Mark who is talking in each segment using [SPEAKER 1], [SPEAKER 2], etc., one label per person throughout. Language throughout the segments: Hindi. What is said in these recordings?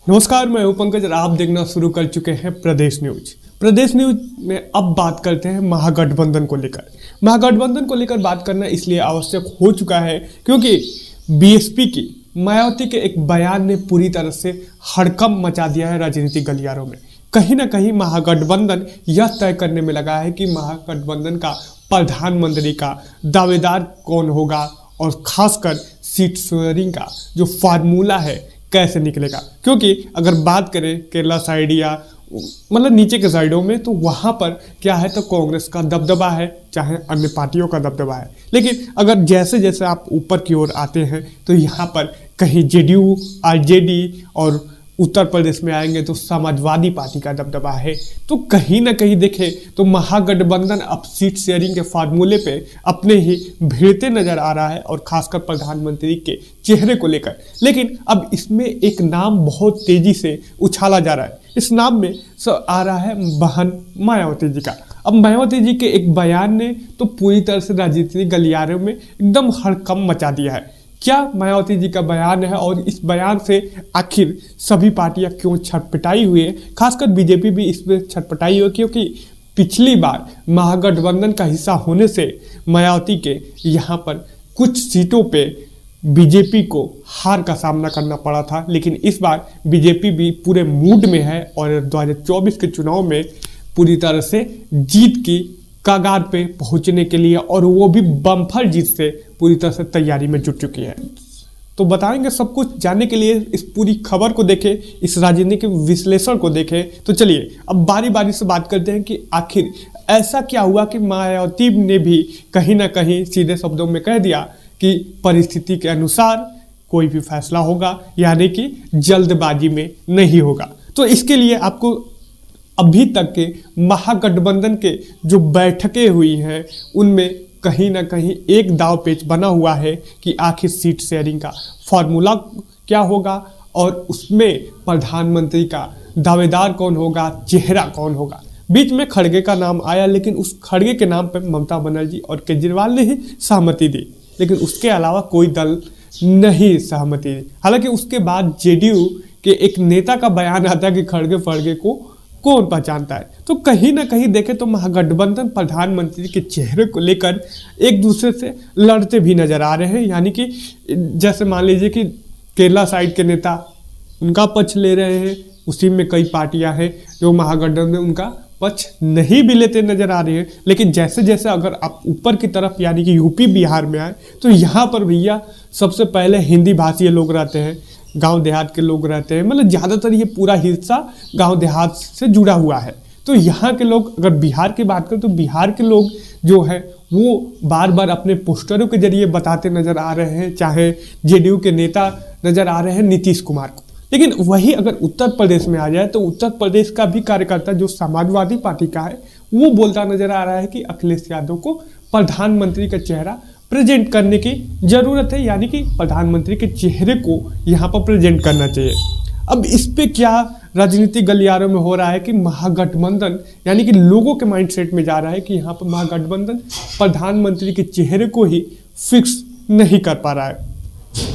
[SPEAKER 1] नमस्कार, मैं हूं पंकज और आप देखना शुरू कर चुके हैं प्रदेश न्यूज। प्रदेश न्यूज में अब बात करते हैं महागठबंधन को लेकर। महागठबंधन को लेकर बात करना इसलिए आवश्यक हो चुका है क्योंकि बीएसपी की मायावती के एक बयान ने पूरी तरह से हड़कंप मचा दिया है राजनीतिक गलियारों में। कहीं ना कहीं महागठबंधन यह तय करने में लगा है कि महागठबंधन का प्रधानमंत्री का दावेदार कौन होगा और खासकर सीट शेयरिंग का जो फार्मूला है कैसे निकलेगा। क्योंकि अगर बात करें केरला साइड या मतलब नीचे के साइडों में तो वहाँ पर क्या है तो कांग्रेस का दबदबा है, चाहे अन्य पार्टियों का दबदबा है। लेकिन अगर जैसे जैसे आप ऊपर की ओर आते हैं तो यहाँ पर कहीं जेडीयू, आरजेडी और उत्तर प्रदेश में आएंगे तो समाजवादी पार्टी का दबदबा है। तो कहीं ना कहीं देखें तो महागठबंधन अब सीट शेयरिंग के फार्मूले पे अपने ही भिड़ते नजर आ रहा है और खासकर प्रधानमंत्री के चेहरे को लेकर। लेकिन अब इसमें एक नाम बहुत तेजी से उछाला जा रहा है। इस नाम में आ रहा है बहन मायावती जी का। अब मायावती जी के एक बयान ने तो पूरी तरह से राजनीतिक गलियारों में एकदम हड़कंप मचा दिया है। क्या मायावती जी का बयान है और इस बयान से आखिर सभी पार्टियां क्यों छटपटाई हुई है, खासकर बीजेपी भी इसमें छटपटाई हुई क्योंकि पिछली बार महागठबंधन का हिस्सा होने से मायावती के यहाँ पर कुछ सीटों पे बीजेपी को हार का सामना करना पड़ा था। लेकिन इस बार बीजेपी भी पूरे मूड में है और 2024 के चुनाव में पूरी तरह से जीत की कगार पे पहुंचने के लिए और वो भी बम्पर जीत से पूरी तरह से तैयारी में जुट चुकी है। तो बताएंगे सब कुछ। जानने के लिए इस पूरी खबर को देखें, इस राजनीतिक विश्लेषण को देखें। तो चलिए अब बारी बारी से बात करते हैं कि आखिर ऐसा क्या हुआ कि मायावती ने भी कहीं ना कहीं सीधे शब्दों में कह दिया कि परिस्थिति के अनुसार कोई भी फैसला होगा, यानी कि जल्दबाजी में नहीं होगा। तो इसके लिए आपको अभी तक के महागठबंधन के जो बैठकें हुई हैं उनमें कहीं ना कहीं एक दाव पेच बना हुआ है कि आखिर सीट शेयरिंग का फॉर्मूला क्या होगा और उसमें प्रधानमंत्री का दावेदार कौन होगा, चेहरा कौन होगा। बीच में खड़गे का नाम आया, लेकिन उस खड़गे के नाम पर ममता बनर्जी और केजरीवाल ने ही सहमति दी, लेकिन उसके अलावा कोई दल नहीं सहमति दी। हालांकि उसके बाद जेडीयू के एक नेता का बयान आता है कि खड़गे फड़गे को कौन पहचानता है। तो कहीं ना कहीं देखें तो महागठबंधन प्रधानमंत्री के चेहरे को लेकर एक दूसरे से लड़ते भी नजर आ रहे हैं। यानी कि जैसे मान लीजिए कि केरला साइड के नेता उनका पक्ष ले रहे हैं, उसी में कई पार्टियां हैं जो महागठबंधन में उनका पक्ष नहीं भी लेते नजर आ रही है। लेकिन जैसे जैसे अगर आप ऊपर की तरफ यानी कि यूपी बिहार में आए तो यहाँ पर भैया सबसे पहले हिंदी भाषी लोग रहते हैं, गांव देहात के लोग रहते हैं, मतलब ज़्यादातर ये पूरा हिस्सा गांव देहात से जुड़ा हुआ है। तो यहाँ के लोग, अगर बिहार की बात करें तो बिहार के लोग जो है वो बार बार अपने पोस्टरों के जरिए बताते नजर आ रहे हैं, चाहे जेडीयू के नेता नजर आ रहे हैं नीतीश कुमार को। लेकिन वही अगर उत्तर प्रदेश में आ जाए तो उत्तर प्रदेश का भी कार्यकर्ता जो समाजवादी पार्टी का है वो बोलता नजर आ रहा है कि अखिलेश यादव को प्रधानमंत्री का चेहरा प्रेजेंट करने की जरूरत है, यानी कि प्रधानमंत्री के चेहरे को यहाँ पर प्रेजेंट करना चाहिए। अब इस पे क्या राजनीतिक गलियारों में हो रहा है कि महागठबंधन यानी कि लोगों के माइंडसेट में जा रहा है कि यहाँ पर महागठबंधन प्रधानमंत्री के चेहरे को ही फिक्स नहीं कर पा रहा है।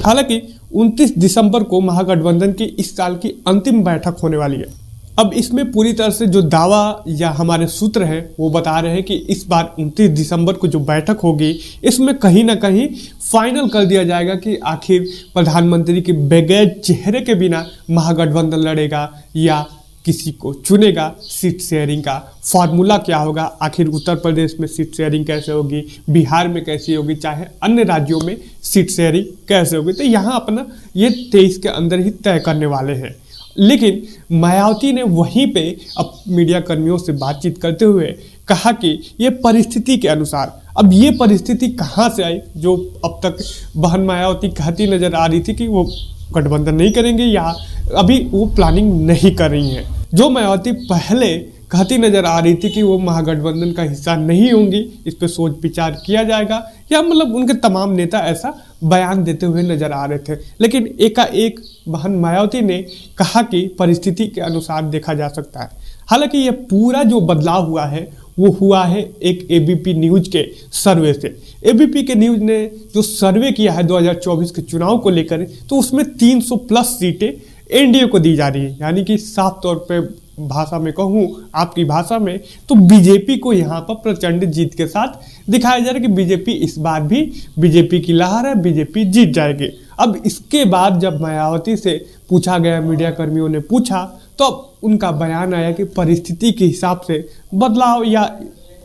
[SPEAKER 1] हालांकि 29 दिसंबर को महागठबंधन की इस साल की अंतिम बैठक होने वाली है। अब इसमें पूरी तरह से जो दावा या हमारे सूत्र हैं वो बता रहे हैं कि इस बार 29 दिसंबर को जो बैठक होगी इसमें कहीं ना कहीं फाइनल कर दिया जाएगा कि आखिर प्रधानमंत्री के बगैर चेहरे के बिना महागठबंधन लड़ेगा या किसी को चुनेगा। सीट शेयरिंग का फार्मूला क्या होगा, आखिर उत्तर प्रदेश में सीट शेयरिंग कैसे होगी, बिहार में कैसी होगी, चाहे अन्य राज्यों में सीट शेयरिंग कैसे होगी। तो यहाँ अपना ये 23 के अंदर ही तय करने वाले हैं। लेकिन मायावती ने वहीं पे अब मीडिया कर्मियों से बातचीत करते हुए कहा कि ये परिस्थिति के अनुसार, अब ये परिस्थिति कहाँ से आई जो अब तक बहन मायावती कहती नजर आ रही थी कि वो गठबंधन नहीं करेंगे या अभी वो प्लानिंग नहीं कर रही हैं। जो मायावती पहले कहती नजर आ रही थी कि वो महागठबंधन का हिस्सा नहीं होंगी, इस पर सोच विचार किया जाएगा, या मतलब उनके तमाम नेता ऐसा बयान देते हुए नजर आ रहे थे। लेकिन एकाएक बहन मायावती ने कहा कि परिस्थिति के अनुसार देखा जा सकता है। हालांकि ये पूरा जो बदलाव हुआ है वो हुआ है एक एबीपी न्यूज के सर्वे से। एबीपी के न्यूज ने जो सर्वे किया है 2024 के चुनाव को लेकर, तो उसमें 300 प्लस सीटें एनडीए को दी जा रही है। यानी कि साफ तौर पे भाषा में कहूँ, आपकी भाषा में, तो बीजेपी को यहाँ पर प्रचंड जीत के साथ दिखाया जा रहा है कि बीजेपी इस बार भी, बीजेपी की लहर है, बीजेपी जीत जाएगी। अब इसके बाद जब मायावती से पूछा गया, मीडिया कर्मियों ने पूछा, तो अब उनका बयान आया कि परिस्थिति के हिसाब से बदलाव या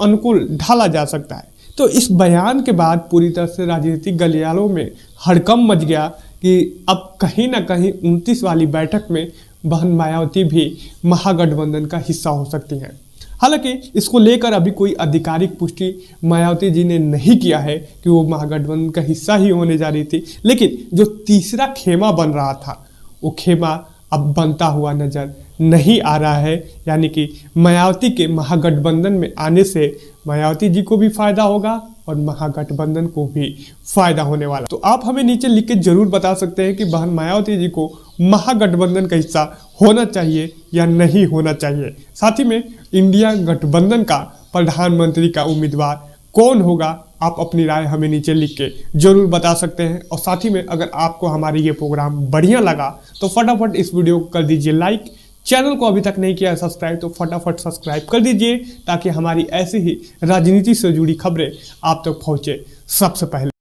[SPEAKER 1] अनुकूल ढाला जा सकता है। तो इस बयान के बाद पूरी तरह से राजनीतिक गलियारों में हड़कंप मच गया कि अब कहीं ना कहीं 29 वाली बैठक में बहन मायावती भी महागठबंधन का हिस्सा हो सकती हैं। हालांकि इसको लेकर अभी कोई आधिकारिक पुष्टि मायावती जी ने नहीं किया है कि वो महागठबंधन का हिस्सा ही होने जा रही थी, लेकिन जो तीसरा खेमा बन रहा था वो खेमा अब बनता हुआ नजर नहीं आ रहा है। यानी कि मायावती के महागठबंधन में आने से मायावती जी को भी फायदा होगा और महागठबंधन को भी फायदा होने वाला। तो आप हमें नीचे लिख के जरूर बता सकते हैं कि बहन मायावती जी को महागठबंधन का हिस्सा होना चाहिए या नहीं होना चाहिए। साथ ही में इंडिया गठबंधन का प्रधानमंत्री का उम्मीदवार कौन होगा, आप अपनी राय हमें नीचे लिख के जरूर बता सकते हैं। और साथ ही में अगर आपको हमारी ये प्रोग्राम बढ़िया लगा तो फटाफट इस वीडियो को कर दीजिए लाइक, चैनल को अभी तक नहीं किया सब्सक्राइब तो फटाफट सब्सक्राइब कर दीजिए, ताकि हमारी ऐसी ही राजनीति से जुड़ी खबरें आप तक पहुंचे सबसे पहले।